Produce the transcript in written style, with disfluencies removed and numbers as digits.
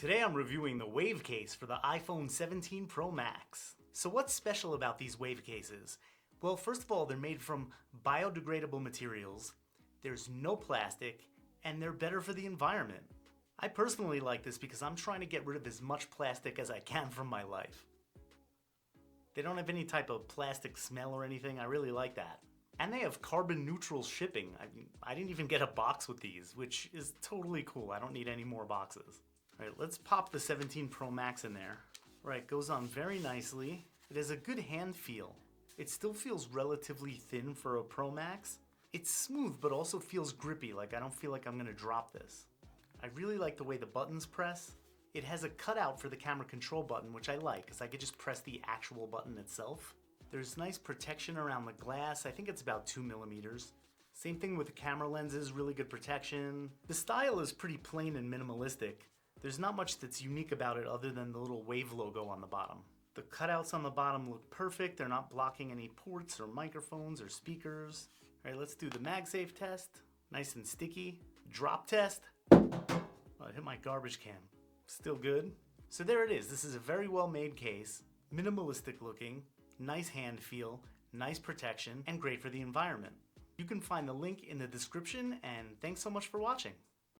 Today I'm reviewing the Wave case for the iPhone 17 Pro Max. So what's special about these Wave cases? Well, first of all, they're made from biodegradable materials, there's no plastic, and they're better for the environment. I personally like this because I'm trying to get rid of as much plastic as I can from my life. They don't have any type of plastic smell or anything, I really like that. And they have carbon neutral shipping. I didn't even get a box with these, which is totally cool. I don't need any more boxes. All right, let's pop the 17 Pro Max in there. All right, goes on very nicely. It has a good hand feel. It still feels relatively thin for a Pro Max. It's smooth, but also feels grippy, like I don't feel like I'm gonna drop this. I really like the way the buttons press. It has a cutout for the camera control button, which I like, because I could just press the actual button itself. There's nice protection around the glass. I think it's about 2 millimeters. Same thing with the camera lenses, really good protection. The style is pretty plain and minimalistic. There's not much that's unique about it other than the little Wave logo on the bottom. The cutouts on the bottom look perfect. They're not blocking any ports or microphones or speakers. All right, let's do the MagSafe test. Nice and sticky. Drop test. Oh, I hit my garbage can. Still good. So there it is. This is a very well made case, minimalistic looking, nice hand feel, nice protection, and great for the environment. You can find the link in the description, and thanks so much for watching.